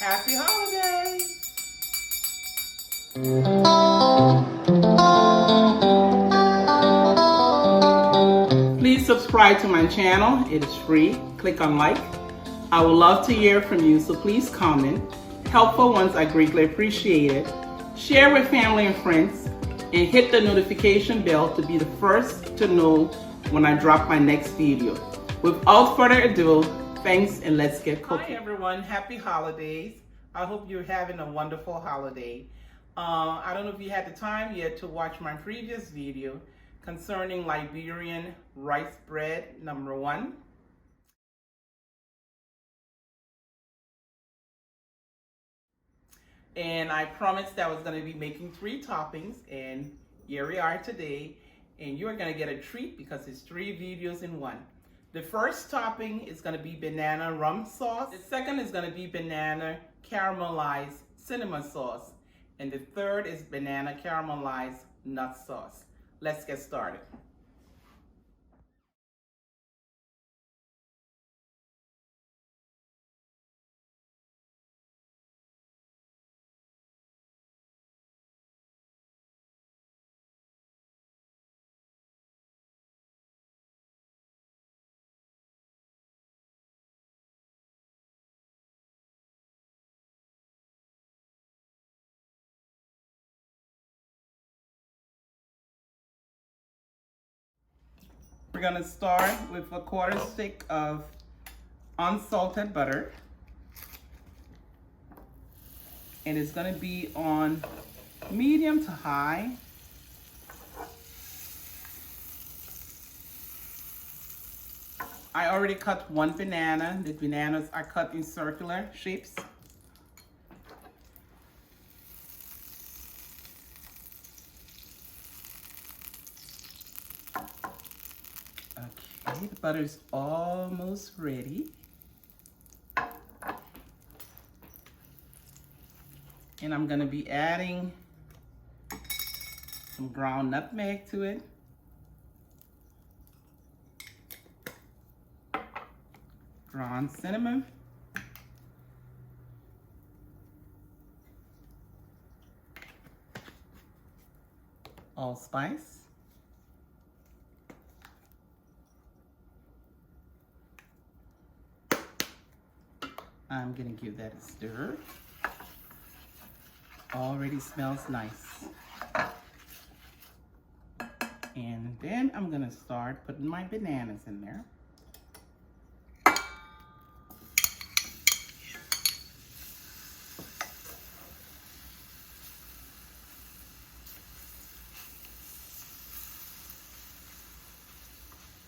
Happy holidays! Please subscribe to my channel. It is free. Click on like. I would love to hear from you, so please comment. Helpful ones are greatly appreciated. Share with family and friends, and hit the notification bell to be the first to know when I drop my next video. Without further ado, thanks, and let's get cooking. Hi everyone, happy holidays. I hope you're having a wonderful holiday. I don't know if you had the time yet to watch my previous video concerning Liberian rice bread #1. And I promised I was going to be making 3 toppings, and here we are today. And you're going to get a treat because it's 3 videos in one. The first topping is going to be banana rum sauce. The second is going to be banana caramelized cinnamon sauce. And the third is banana caramelized nut sauce. Let's get started. We're gonna start with a 1/4 stick of unsalted butter. And it's gonna be on medium to high. I already cut 1 banana. The bananas are cut in circular shapes. Okay, the butter is almost ready. And I'm gonna be adding some ground nutmeg to it. Ground cinnamon. Allspice. I'm gonna give that a stir. Already smells nice. And then I'm gonna start putting my bananas in there.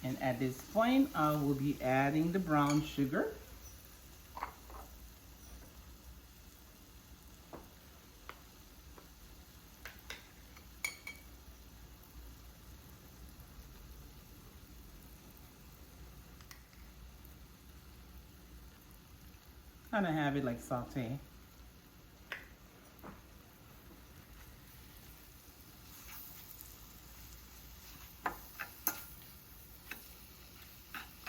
And at this point, I will be adding the brown sugar. Kind of have it like saute.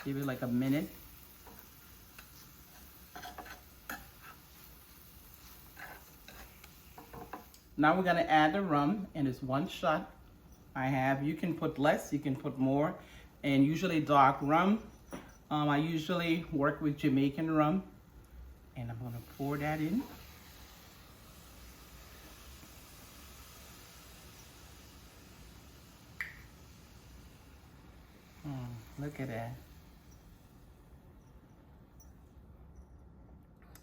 Give it like a minute. Now we're gonna add the rum, and it's 1 shot. I have, you can put less, you can put more, and usually dark rum. I usually work with Jamaican rum, and I'm gonna pour that in. Look at that.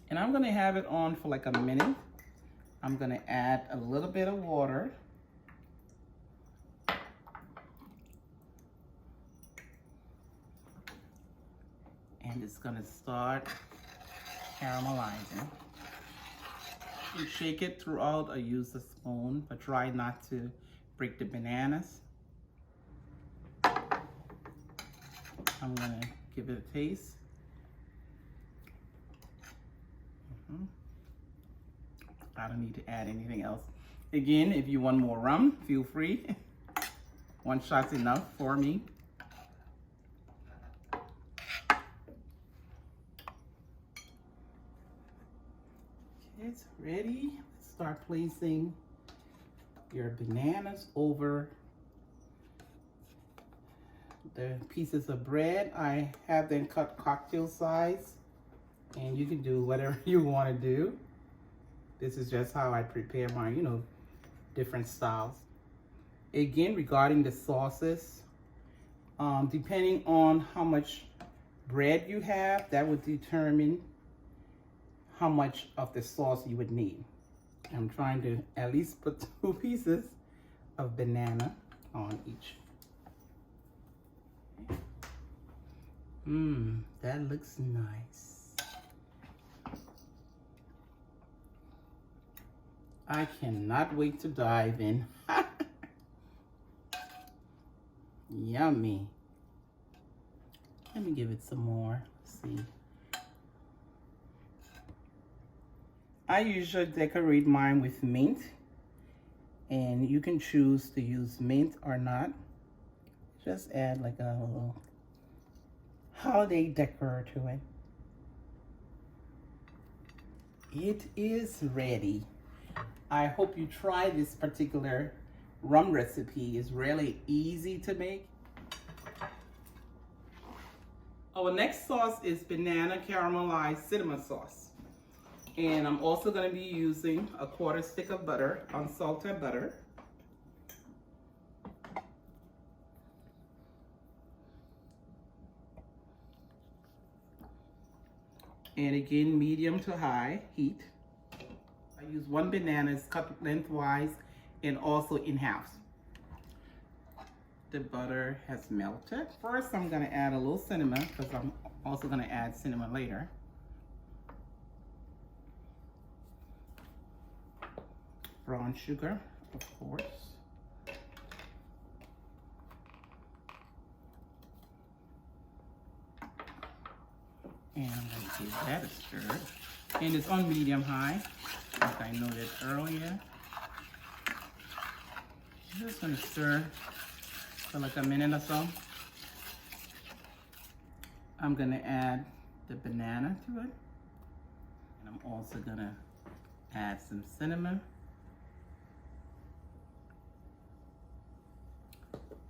And I'm gonna have it on for like a minute. I'm gonna add a little bit of water. And it's gonna start caramelizing. You shake it throughout or use a spoon, but try not to break the bananas. I'm gonna give it a taste. I don't need to add anything else. Again, if you want more rum, feel free. 1 shot's enough for me. It's ready. Let's start placing your bananas over the pieces of bread. I have them cut cocktail size, and you can do whatever you want to do. This is just how I prepare my, different styles. Again, regarding the sauces, depending on how much bread you have, that would determine how much of the sauce you would need. I'm trying to at least put 2 pieces of banana on each. That looks nice. I cannot wait to dive in. Yummy. Let me give it some more. Let's see. I usually decorate mine with mint, and you can choose to use mint or not. Just add like a little holiday decor to it. It is ready. I hope you try this particular rum recipe. It's really easy to make. Our next sauce is banana caramelized cinnamon sauce. And I'm also going to be using a 1/4 stick of butter, unsalted butter. And again, medium to high heat. I use 1 banana, it's cut lengthwise and also in halves. The butter has melted. First, I'm going to add a little cinnamon because I'm also going to add cinnamon later. Brown sugar, of course. And I'm going to give that a stir. And it's on medium high, like I noted earlier. I'm just going to stir for like a minute or so. I'm going to add the banana to it. And I'm also going to add some cinnamon.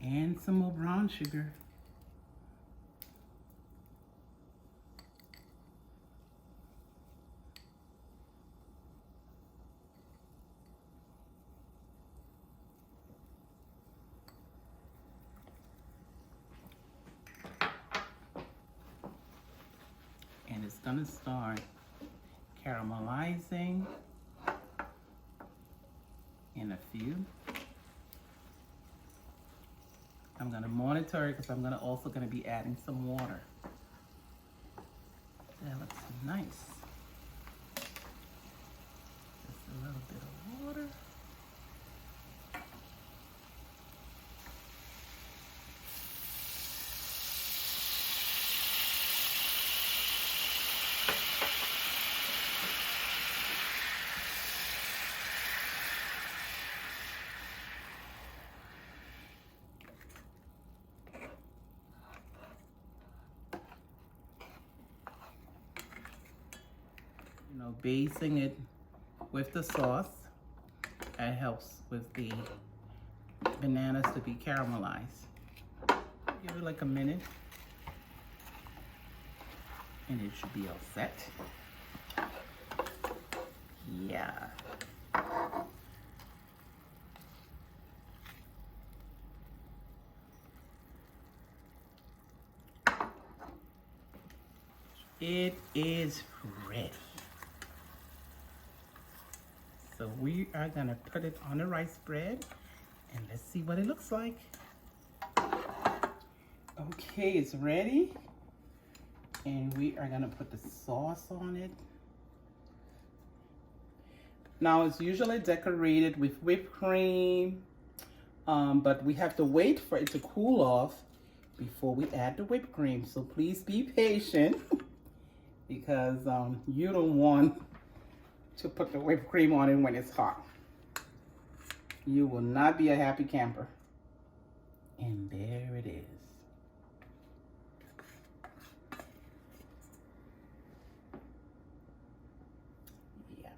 And some more brown sugar. And it's gonna start caramelizing in a few. I'm gonna monitor it because I'm also gonna be adding some water. That looks nice. Just a little bit of water. Basting it with the sauce, it helps with the bananas to be caramelized. Give it like a minute and it should be all set. Yeah. It is ready. So we are gonna put it on the rice bread and let's see what it looks like. Okay, it's ready. And we are gonna put the sauce on it. Now it's usually decorated with whipped cream, but we have to wait for it to cool off before we add the whipped cream. So please be patient because you don't want to put the whipped cream on it when it's hot. You will not be a happy camper. And there it is. Yeah.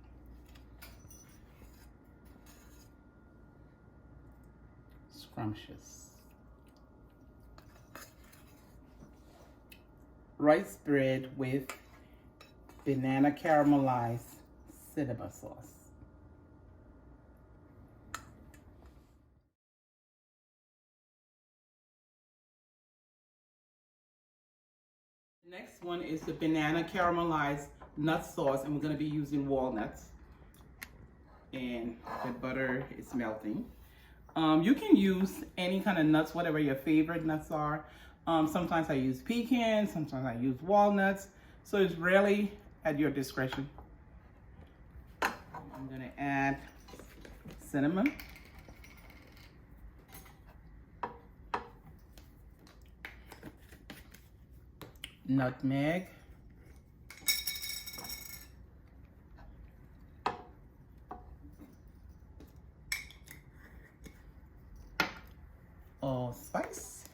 scrumptious. Rice bread with banana caramelized cinnamon sauce. The next one is the banana caramelized nut sauce, and we're going to be using walnuts. And the butter is melting. You can use any kind of nuts, whatever your favorite nuts are. Sometimes I use pecans, sometimes I use walnuts. So it's really at your discretion. I'm gonna add cinnamon. Nutmeg. Allspice.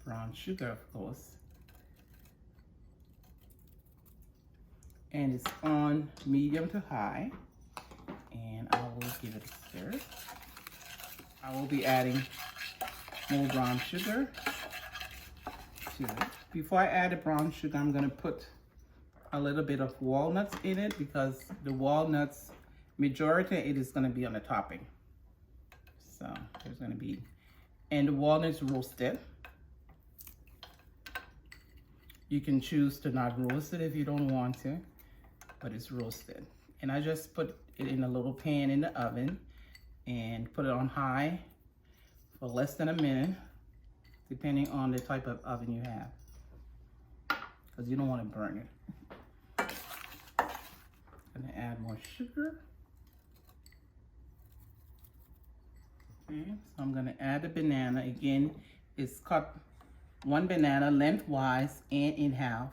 Brown sugar, of course. And it's on medium to high. And I will give it a stir. I will be adding more brown sugar to it. Before I add the brown sugar, I'm going to put a little bit of walnuts in it because the walnuts, majority of it is going to be on the topping. So there's going to be, and the walnuts roasted. You can choose to not roast it if you don't want to, but it's roasted. And I just put it in a little pan in the oven and put it on high for less than a minute, depending on the type of oven you have, because you don't want to burn it. I'm gonna add more sugar. Okay, so I'm gonna add the banana. Again, it's cut one banana lengthwise and in half.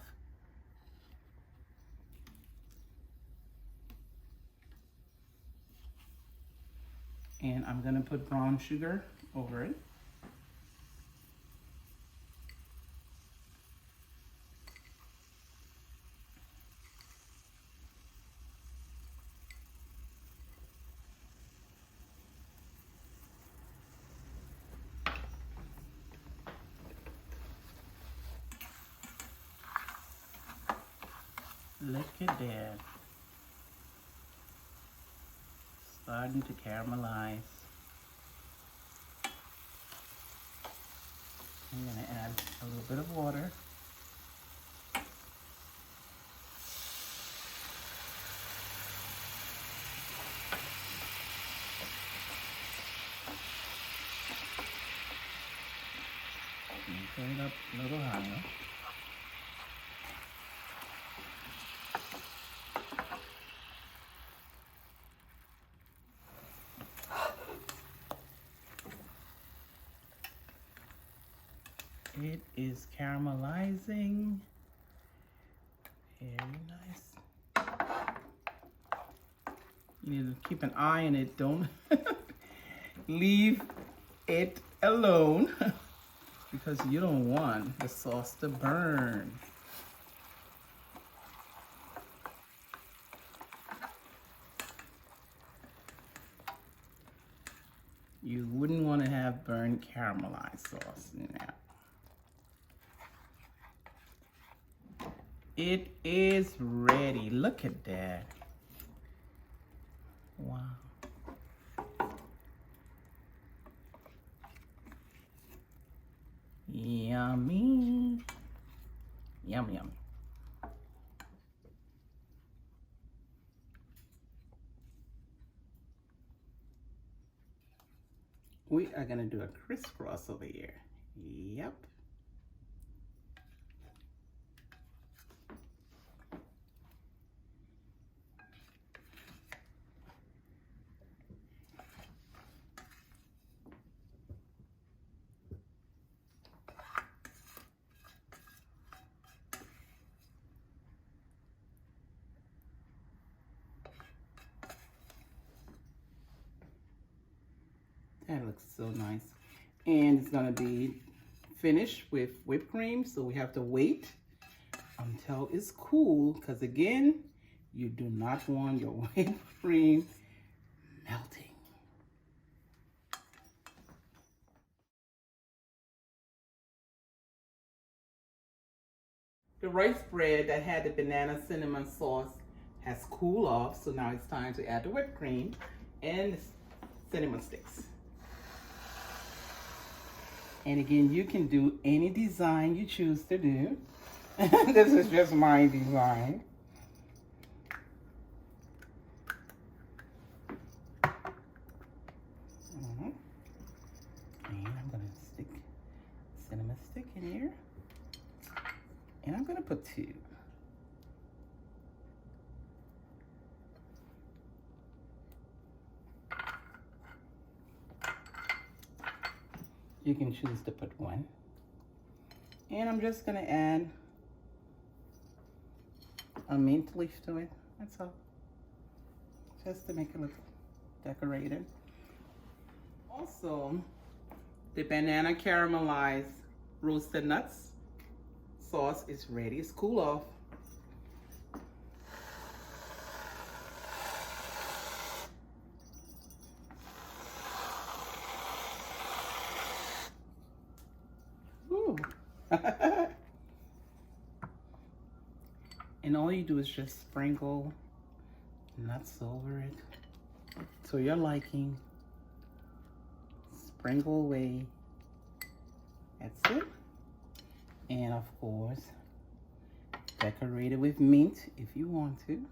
And I'm gonna put brown sugar over it. Look at that. Starting to caramelize. I'm going to add a little bit of water. And turn it up a little higher. It is caramelizing. Very nice. You need to keep an eye on it. Don't leave it alone because you don't want the sauce to burn. You wouldn't want to have burnt caramelized sauce in that. It is ready. Look at that. Wow. Yummy. Yum, yum. We are gonna do a crisscross over here. Yep. That looks so nice. And it's gonna be finished with whipped cream, so we have to wait until it's cool, because again, You do not want your whipped cream melting. The rice bread that had the banana cinnamon sauce has cooled off, so now it's time to add the whipped cream and the cinnamon sticks. And again, you can do any design you choose to do. This is just my design. And I'm gonna stick cinnamon stick in here. And I'm gonna put 2. You can choose to put 1. And I'm just gonna add a mint leaf to it, that's all. Just to make it look decorated. Also, the banana caramelized roasted nuts sauce is ready. It's cool off. Ooh. And all you do is just sprinkle nuts over it to your liking. Sprinkle away. That's it. And of course, decorate it with mint if you want to.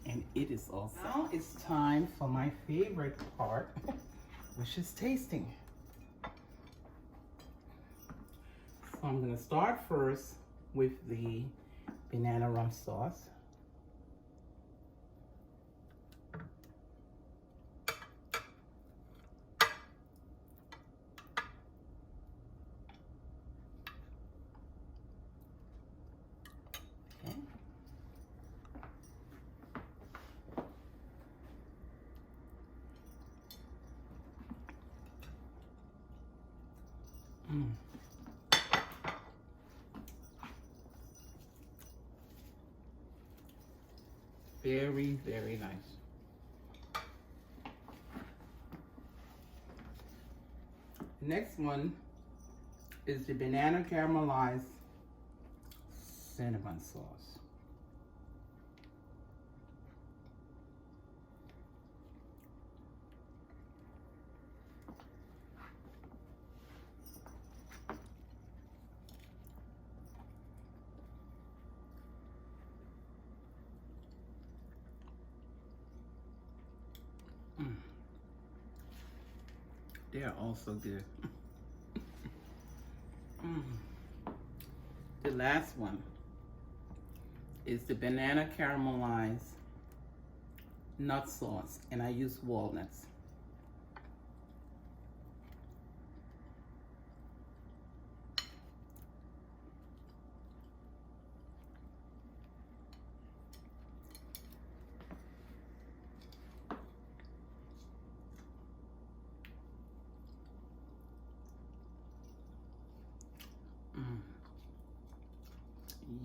And it is all set. Now it's time for my favorite part, which is tasting. So I'm gonna start first with the banana rum sauce. Very, very nice. The next one is the banana caramelized cinnamon sauce. They are also good. The last one is the banana caramelized nut sauce, and I use walnuts.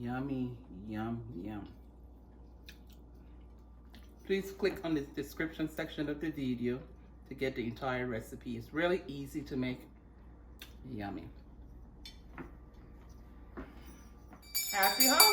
Yummy, yum, yum. Please click on the description section of the video to get the entire recipe. It's really easy to make. Yummy. Happy holidays!